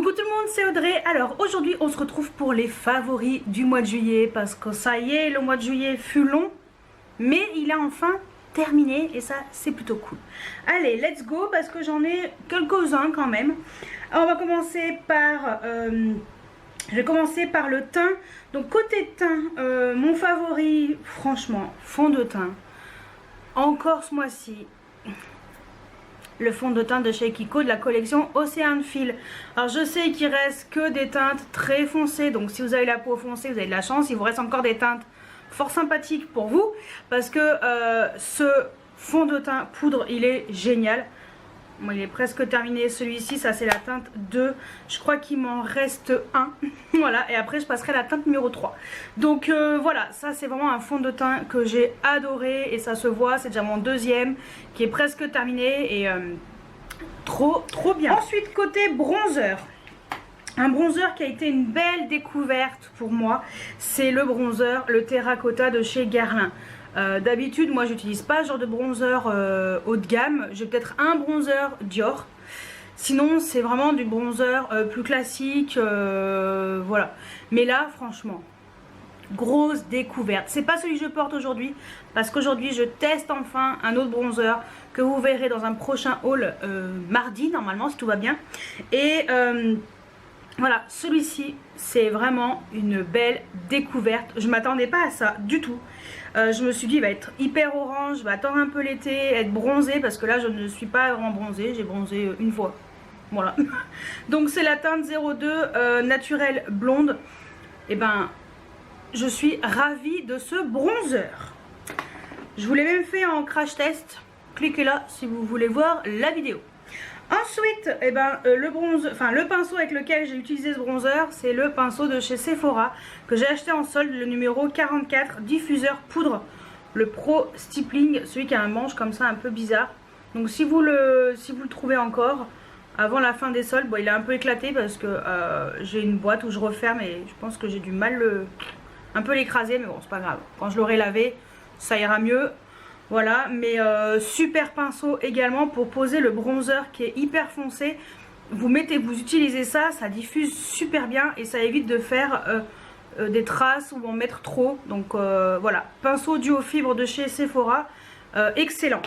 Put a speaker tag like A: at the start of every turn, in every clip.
A: Coucou tout le monde, c'est Audrey. Alors aujourd'hui on se retrouve pour les favoris du mois de juillet parce que ça y est, le mois de juillet fut long mais il a enfin terminé et ça c'est plutôt cool. Allez, let's go parce que j'en ai quelques-uns quand même. Alors, on va commencer par je vais commencer par le teint. Donc côté teint, mon favori, franchement, fond de teint. Encore ce mois-ci, le fond de teint de chez Kiko de la collection Ocean Feel. Alors je sais qu'il reste que des teintes très foncées, donc si vous avez la peau foncée vous avez de la chance, il vous reste encore des teintes fort sympathiques pour vous parce que ce fond de teint poudre il est génial. Bon, il est presque terminé, celui-ci ça c'est la teinte 2, je crois qu'il m'en reste un. Voilà, et après je passerai à la teinte numéro 3. Donc voilà, ça c'est vraiment un fond de teint que j'ai adoré et ça se voit, c'est déjà mon deuxième qui est presque terminé et trop bien. Ensuite côté bronzer, un bronzer qui a été une belle découverte pour moi, c'est le bronzer, le terracotta de chez Guerlain. D'habitude moi j'utilise pas ce genre de bronzer haut de gamme, j'ai peut-être un bronzer Dior, sinon c'est vraiment du bronzer plus classique, voilà. Mais là franchement, grosse découverte. C'est pas celui que je porte aujourd'hui parce qu'aujourd'hui je teste enfin un autre bronzer que vous verrez dans un prochain haul mardi normalement si tout va bien. Et voilà, celui-ci c'est vraiment une belle découverte, je m'attendais pas à ça du tout. Je me suis dit il va être hyper orange, je vais attendre un peu l'été, être bronzée parce que là je ne suis pas vraiment bronzée, j'ai bronzé une fois. Voilà. Donc c'est la teinte 02 naturelle blonde. Et ben je suis ravie de ce bronzer. Je vous l'ai même fait en crash test. Cliquez là si vous voulez voir la vidéo. Ensuite, eh ben, le pinceau avec lequel j'ai utilisé ce bronzer, c'est le pinceau de chez Sephora que j'ai acheté en solde, le numéro 44, diffuseur poudre, le Pro Stippling, celui qui a un manche comme ça un peu bizarre. Donc si vous le trouvez encore avant la fin des soldes, bon, il est un peu éclaté parce que j'ai une boîte où je referme et je pense que j'ai du mal un peu l'écraser, mais bon c'est pas grave. Quand je l'aurai lavé, ça ira mieux. Voilà, mais super pinceau également pour poser le bronzer qui est hyper foncé. Vous utilisez ça, ça diffuse super bien et ça évite de faire des traces ou en mettre trop. Donc voilà, pinceau duo fibre de chez Sephora, excellent.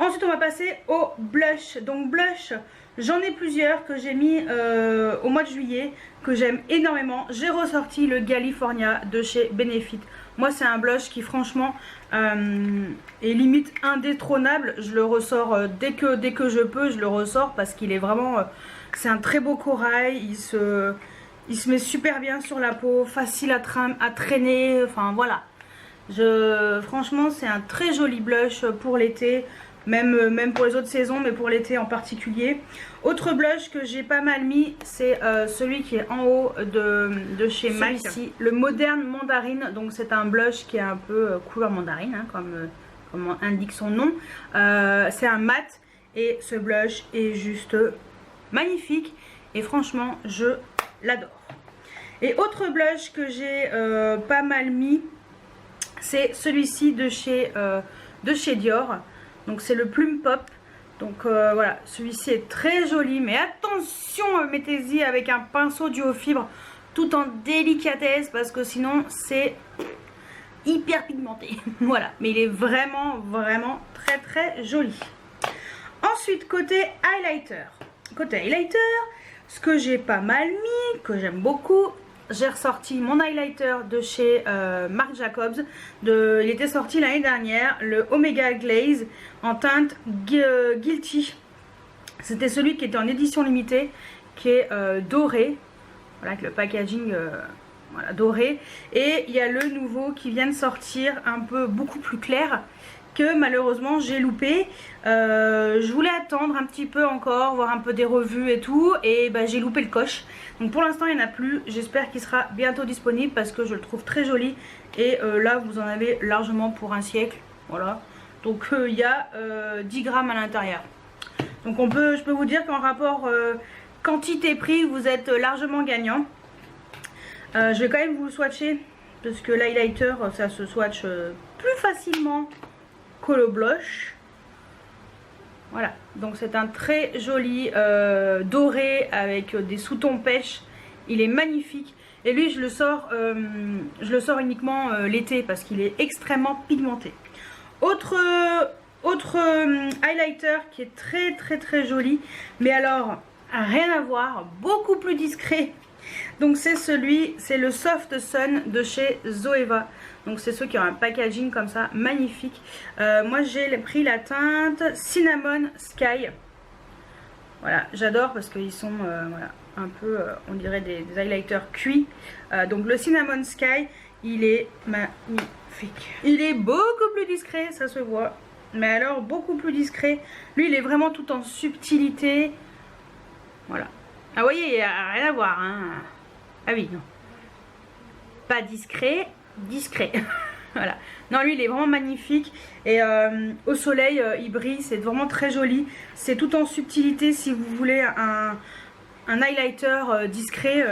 A: Ensuite on va passer au blush. Donc blush, j'en ai plusieurs que j'ai mis au mois de juillet, que j'aime énormément. J'ai ressorti le California de chez Benefit. Moi c'est un blush qui franchement est limite indétrônable. Je le ressors dès que je peux, je le ressors parce qu'il est vraiment... c'est un très beau corail, il se met super bien sur la peau, facile à traîner, enfin voilà. Franchement c'est un très joli blush pour l'été. Même pour les autres saisons, mais pour l'été en particulier. Autre blush que j'ai pas mal mis, c'est celui qui est en haut de chez MAC ici, le Moderne Mandarine. Donc c'est un blush qui est un peu couleur mandarine, hein, comme indique son nom. C'est un mat et ce blush est juste magnifique et franchement je l'adore. Et autre blush que j'ai pas mal mis, c'est celui-ci de chez Dior. Donc c'est le Plume Pop. Donc voilà, celui-ci est très joli. Mais attention, mettez-y avec un pinceau duo fibre tout en délicatesse parce que sinon c'est hyper pigmenté. Voilà, mais il est vraiment très joli. Ensuite côté highlighter. Côté highlighter, ce que j'ai pas mal mis, que j'aime beaucoup, j'ai ressorti mon highlighter de chez Marc Jacobs. Il était sorti l'année dernière, le Omega Glaze en teinte Guilty. C'était celui qui était en édition limitée, qui est doré. Voilà, avec le packaging voilà, doré. Et il y a le nouveau qui vient de sortir, un peu beaucoup plus clair, que malheureusement j'ai loupé. Je voulais attendre un petit peu encore, voir un peu des revues et tout, et bah, j'ai loupé le coche. Donc pour l'instant il n'y en a plus, j'espère qu'il sera bientôt disponible parce que je le trouve très joli. Et là vous en avez largement pour un siècle, voilà. Donc il y a 10 grammes à l'intérieur. Donc je peux vous dire qu'en rapport quantité-prix vous êtes largement gagnant. Je vais quand même vous le swatcher parce que l'highlighter ça se swatch plus facilement que le blush. Voilà, donc c'est un très joli doré avec des sous-tons pêche. Il est magnifique. Et lui, je le sors uniquement l'été parce qu'il est extrêmement pigmenté. Autre highlighter qui est très joli, mais alors rien à voir, beaucoup plus discret. Donc c'est le Soft Sun de chez Zoeva. Donc c'est ceux qui ont un packaging comme ça, magnifique. Moi j'ai pris la teinte Cinnamon Sky. Voilà, j'adore parce qu'ils sont voilà, un peu, on dirait des highlighters cuits. Donc le Cinnamon Sky, il est magnifique. Il est beaucoup plus discret, ça se voit. Mais alors beaucoup plus discret. Lui il est vraiment tout en subtilité. Voilà. Ah vous voyez, il n'y a rien à voir. Hein. Ah oui, non. Pas discret, discret. Voilà. Non, lui il est vraiment magnifique. Et au soleil, il brille. C'est vraiment très joli. C'est tout en subtilité. Si vous voulez un highlighter discret,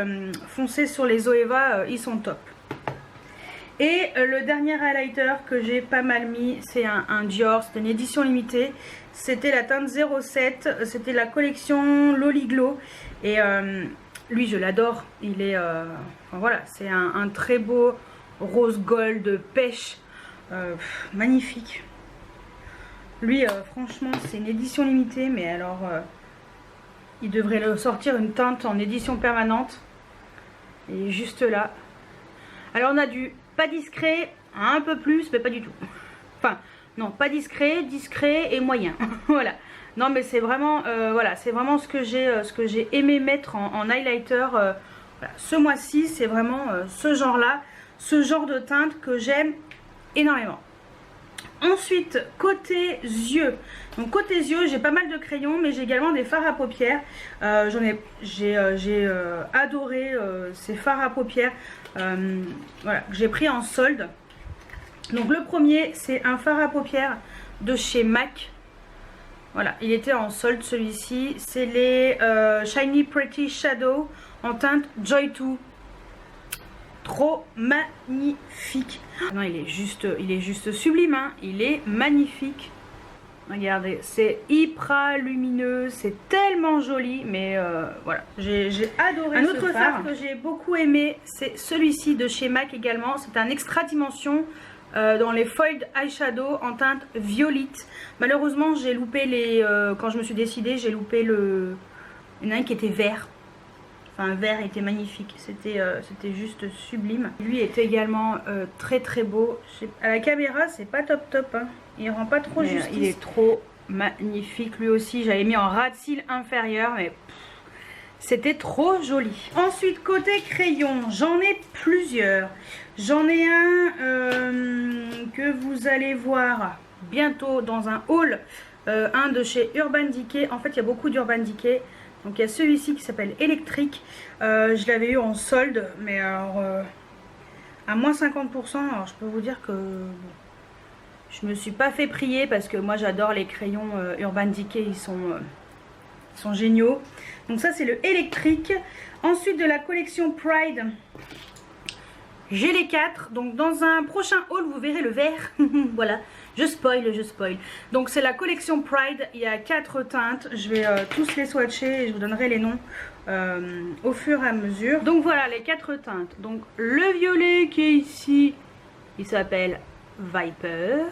A: foncez sur les Zoeva. Ils sont top. Et le dernier highlighter que j'ai pas mal mis, c'est un Dior, c'était une édition limitée. C'était la teinte 07, c'était la collection Loli Glow. Et lui je l'adore, il est, enfin, voilà, c'est un très beau rose gold pêche, magnifique. Lui franchement c'est une édition limitée, mais alors il devrait le sortir une teinte en édition permanente. Et juste là. Alors on a du pas discret, un peu plus, mais pas du tout. Enfin, non, pas discret, discret et moyen. Voilà. Non, mais c'est vraiment, voilà, c'est vraiment ce que j'ai aimé mettre en highlighter. Voilà. Ce mois-ci, c'est vraiment ce genre-là, ce genre de teinte que j'aime énormément. Ensuite, côté yeux. Donc côté yeux, j'ai pas mal de crayons, mais j'ai également des fards à paupières. J'ai adoré ces fards à paupières. Voilà, que j'ai pris en solde. Donc le premier, c'est un fard à paupières de chez MAC. Voilà, il était en solde celui-ci. C'est les Shiny Pretty Shadow en teinte Joy 2. Trop magnifique. Non, il est juste sublime, hein. Il est magnifique. Regardez, c'est hyper lumineux, c'est tellement joli, mais voilà, j'ai adoré. Un autre fard que j'ai beaucoup aimé, c'est celui-ci de chez MAC également. C'est un extra dimension dans les foiled eyeshadow en teinte violette. Malheureusement, j'ai loupé les, quand je me suis décidée, j'ai loupé il y en a un qui était vert. Enfin, vert était magnifique, c'était juste sublime. Lui est également très beau. À la caméra, c'est pas top, hein. Il rend pas trop justice. Il est trop magnifique lui aussi. J'avais mis en ras de cils inférieur, mais c'était trop joli. Ensuite, côté crayon, j'en ai plusieurs. J'en ai un que vous allez voir bientôt dans un haul. Un de chez Urban Decay. En fait, il y a beaucoup d'Urban Decay. Donc, il y a celui-ci qui s'appelle Électrique. Je l'avais eu en solde, mais alors à moins 50%. Alors, je peux vous dire que... je me suis pas fait prier parce que moi j'adore les crayons Urban Decay, ils sont géniaux. Donc ça c'est le électrique. Ensuite de la collection Pride, j'ai les 4. Donc dans un prochain haul vous verrez le vert. Voilà, je spoil. Donc c'est la collection Pride, il y a 4 teintes. Je vais tous les swatcher et je vous donnerai les noms au fur et à mesure. Donc voilà les 4 teintes. Donc le violet qui est ici, il s'appelle Viper.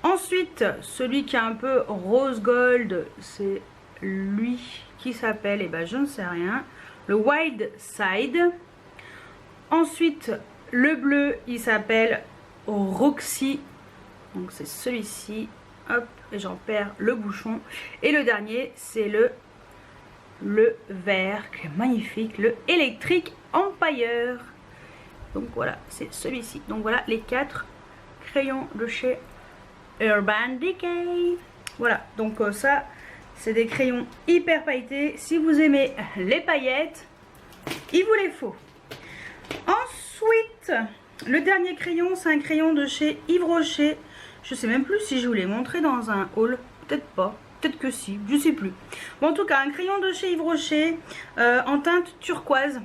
A: Ensuite, celui qui est un peu rose gold, c'est lui qui s'appelle, je ne sais rien, le Wild Side. Ensuite, le bleu, il s'appelle Roxy. Donc c'est celui-ci. Hop, et j'en perds le bouchon. Et le dernier, c'est le vert, qui est magnifique, le Electric Empire. Donc voilà, c'est celui-ci. Donc voilà les 4 crayons de chez Urban Decay. Voilà, donc ça c'est des crayons hyper pailletés. Si vous aimez les paillettes, il vous les faut. Ensuite, le dernier crayon, c'est un crayon de chez Yves Rocher. Je sais même plus si je vous l'ai montré dans un haul, peut-être pas, peut-être que si, je sais plus. Bon, en tout cas, un crayon de chez Yves Rocher en teinte turquoise.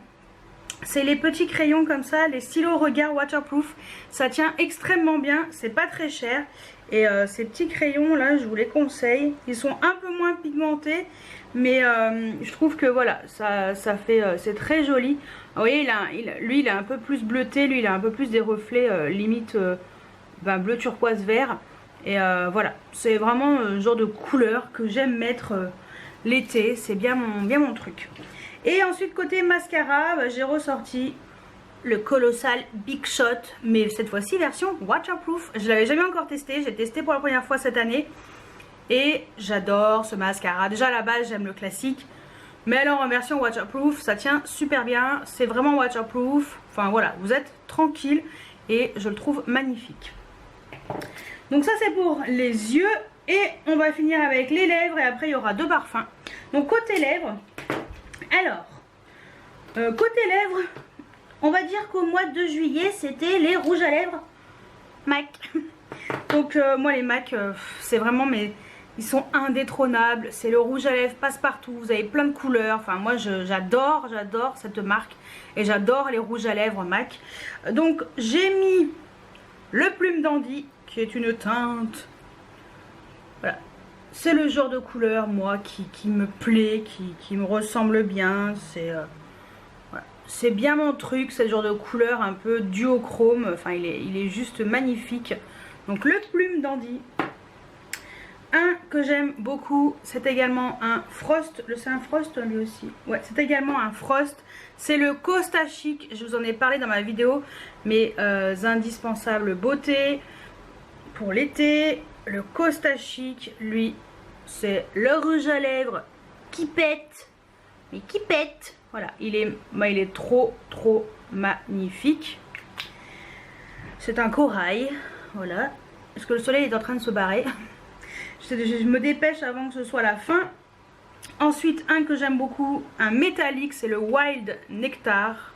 A: c'est les petits crayons comme ça, les stylos regard waterproof. Ça tient extrêmement bien, c'est pas très cher. Et ces petits crayons là, je vous les conseille. Ils sont un peu moins pigmentés, mais je trouve que voilà, ça fait, c'est très joli. Vous voyez, lui il a un peu plus bleuté, lui il a un peu plus des reflets limite bleu turquoise vert. Et voilà, c'est vraiment le genre de couleur que j'aime mettre l'été, c'est bien mon truc. Et ensuite côté mascara, j'ai ressorti le Colossal Big Shot, mais cette fois-ci version waterproof. Je l'avais jamais encore testé, j'ai testé pour la première fois cette année. Et j'adore ce mascara. Déjà à la base j'aime le classique, mais alors en version waterproof ça tient super bien. C'est vraiment waterproof, enfin voilà, vous êtes tranquille et je le trouve magnifique. Donc ça c'est pour les yeux. Et on va finir avec les lèvres et après il y aura 2 parfums. Donc côté lèvres, alors côté lèvres, on va dire qu'au mois de juillet c'était les rouges à lèvres MAC. Donc moi les MAC c'est vraiment ils sont indétrônables. C'est le rouge à lèvres passe-partout, vous avez plein de couleurs. Enfin moi j'adore cette marque et j'adore les rouges à lèvres MAC. Donc j'ai mis le Plume Dandy qui est une teinte. Voilà, c'est le genre de couleur moi qui me plaît, qui me ressemble bien. C'est bien mon truc, c'est le genre de couleur un peu duochrome. Enfin il est juste magnifique. Donc le Plume Dandy. Un que j'aime beaucoup, c'est également un Frost. C'est un Frost lui aussi. Ouais, c'est également un Frost. C'est le Costa Chic. Je vous en ai parlé dans ma vidéo. Mes indispensables beauté pour l'été. Le Costa Chic, lui, c'est le rouge à lèvres qui pète. Mais qui pète. Voilà, il est trop magnifique. C'est un corail. Voilà. Parce que le soleil est en train de se barrer. Je me dépêche avant que ce soit la fin. Ensuite, un que j'aime beaucoup, un métallique, c'est le Wild Nectar.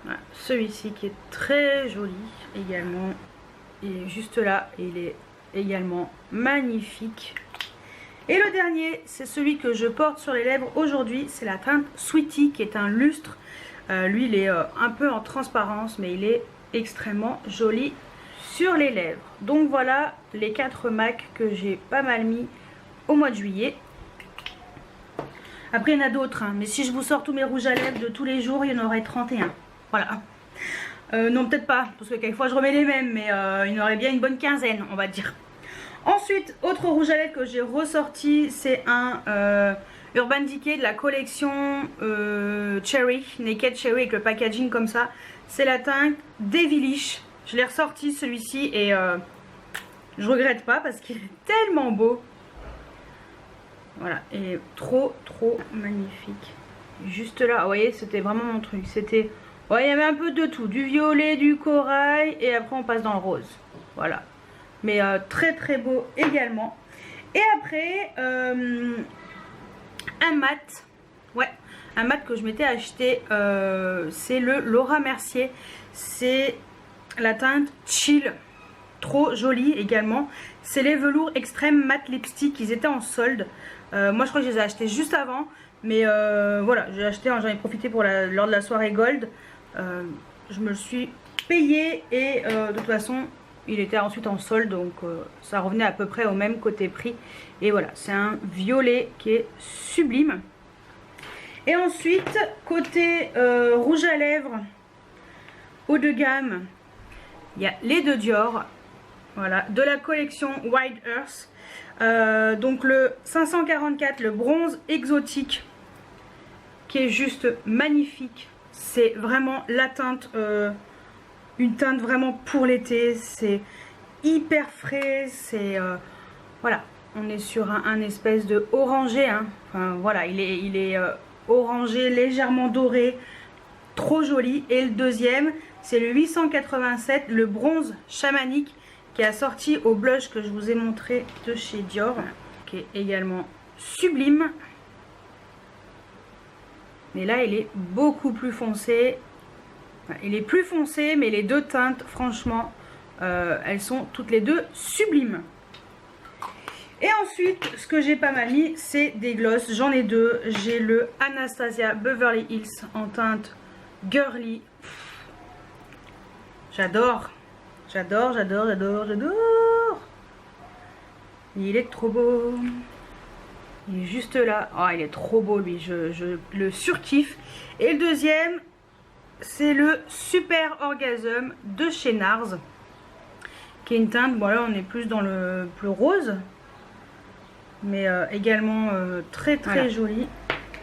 A: Voilà, celui-ci qui est très joli également. Il est juste là, il est également magnifique. Et le dernier, c'est celui que je porte sur les lèvres aujourd'hui, c'est la teinte Sweetie qui est un lustre. Lui, il est un peu en transparence, mais il est extrêmement joli sur les lèvres. Donc voilà les 4 MAC que j'ai pas mal mis au mois de juillet. Après il y en a d'autres, hein, mais si je vous sors tous mes rouges à lèvres de tous les jours, il y en aurait 31. Voilà. Non peut-être pas, parce que quelquefois je remets les mêmes, mais il y en aurait bien une bonne quinzaine, on va dire. Ensuite, autre rouge à lèvres que j'ai ressorti, c'est un Urban Decay de la collection Cherry, Naked Cherry avec le packaging comme ça. C'est la teinte Devilish. Je l'ai ressorti celui-ci et je regrette pas parce qu'il est tellement beau. Voilà, et trop magnifique. Juste là, vous voyez, c'était vraiment mon truc. C'était, ouais, il y avait un peu de tout, du violet, du corail et après on passe dans le rose. Voilà, mais très beau également. Et après, un mat. Ouais, un mat que je m'étais acheté, c'est le Laura Mercier. C'est la teinte Chill, trop jolie également. C'est les velours extrême matte lipstick, ils étaient en solde. Moi je crois que je les ai achetés juste avant, mais voilà, j'ai acheté, j'en ai profité pour lors de la soirée gold. Je me le suis payé et de toute façon il était ensuite en solde, donc ça revenait à peu près au même côté prix. Et voilà, c'est un violet qui est sublime. Et ensuite côté rouge à lèvres haut de gamme, il y a les deux Dior, voilà, de la collection Wild Earth. Donc le 544, le bronze exotique, qui est juste magnifique. C'est vraiment la teinte, une teinte vraiment pour l'été. C'est hyper frais. C'est voilà, on est sur un espèce de orangé. Hein. Enfin voilà, il est orangé, légèrement doré, trop joli. Et le deuxième, c'est le 887, le bronze chamanique, qui a sorti au blush que je vous ai montré de chez Dior, qui est également sublime. Mais là il est beaucoup plus foncé. Enfin, il est plus foncé, mais les deux teintes franchement elles sont toutes les deux sublimes. Et ensuite ce que j'ai pas mal mis, c'est des glosses. J'en ai deux. J'ai le Anastasia Beverly Hills en teinte girly. J'adore. J'adore. Il est trop beau. Il est juste là. Oh, il est trop beau lui. Je le surkiffe. Et le deuxième, c'est le Super Orgasm de chez NARS. Qui est une teinte. Bon, là, on est plus dans le plus rose. Mais également très joli.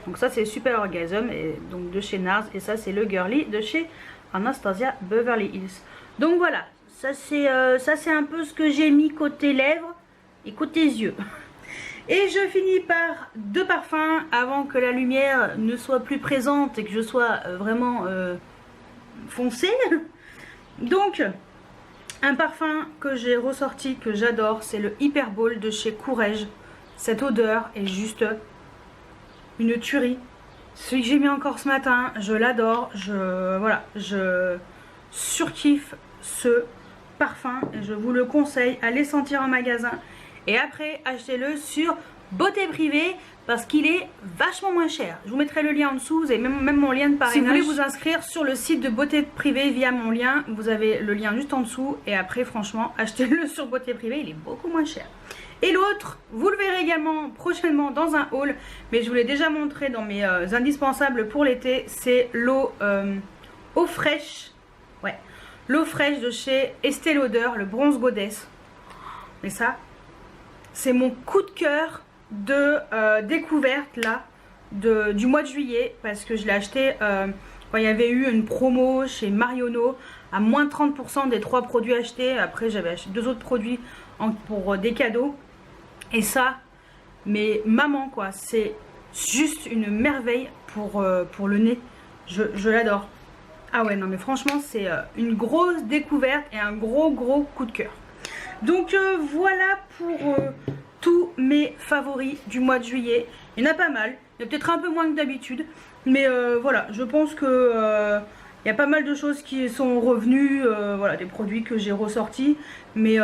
A: Donc ça, c'est le Super Orgasm et donc de chez NARS. Et ça, c'est le Girly de chez Anastasia Beverly Hills. Donc voilà. Ça, c'est un peu ce que j'ai mis côté lèvres et côté yeux. Et je finis par deux parfums avant que la lumière ne soit plus présente et que je sois vraiment foncée. Donc, un parfum que j'ai ressorti, que j'adore, c'est le Hyperball de chez Courrèges. Cette odeur est juste une tuerie. Celui que j'ai mis encore ce matin, je l'adore. Voilà, je surkiffe ce parfum et je vous le conseille. Allez sentir en magasin. Et après, achetez-le sur Beauté Privée parce qu'il est vachement moins cher. Je vous mettrai le lien en dessous. Vous avez même mon lien de parrainage. Si vous voulez vous inscrire sur le site de Beauté Privée via mon lien, vous avez le lien juste en dessous. Et après, franchement, achetez-le sur Beauté Privée. Il est beaucoup moins cher. Et l'autre, vous le verrez également prochainement dans un haul. Mais je vous l'ai déjà montré dans mes indispensables pour l'été. C'est l'eau fraîche. Ouais. L'eau fraîche de chez Estée Lauder, le Bronze Goddess. Mais ça, c'est mon coup de cœur de découverte là du mois de juillet. Parce que je l'ai acheté quand il y avait eu une promo chez Marionneau à moins 30% des 3 produits achetés. Après j'avais acheté 2 autres produits pour des cadeaux. Et ça, mais maman quoi, c'est juste une merveille pour le nez. Je l'adore. Ah ouais non mais franchement c'est une grosse découverte et un gros coup de cœur. Donc voilà pour tous mes favoris du mois de juillet. Il y en a pas mal, il y a peut-être un peu moins que d'habitude. Mais voilà, je pense que il y a pas mal de choses qui sont revenues. Voilà, des produits que j'ai ressortis. Mais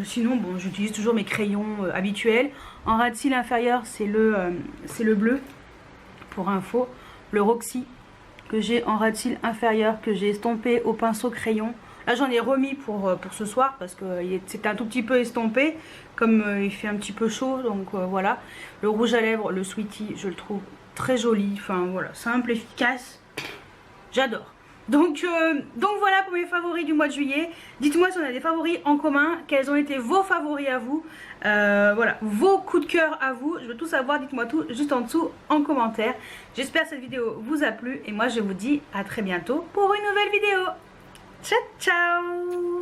A: sinon, bon, j'utilise toujours mes crayons habituels. En ras de cils inférieur, c'est le bleu, pour info. Le Roxy, que j'ai en ras de cils inférieur, que j'ai estompé au pinceau crayon. Là j'en ai remis pour ce soir parce que c'était un tout petit peu estompé. Comme il fait un petit peu chaud, donc voilà. Le rouge à lèvres, le Sweetie, je le trouve très joli. Enfin voilà, simple, efficace. J'adore. Donc voilà pour mes favoris du mois de juillet. Dites-moi si on a des favoris en commun. Quels ont été vos favoris à vous. Voilà, vos coups de cœur à vous. Je veux tout savoir, dites-moi tout juste en dessous en commentaire. J'espère que cette vidéo vous a plu. Et moi je vous dis à très bientôt pour une nouvelle vidéo. Ciao ciao.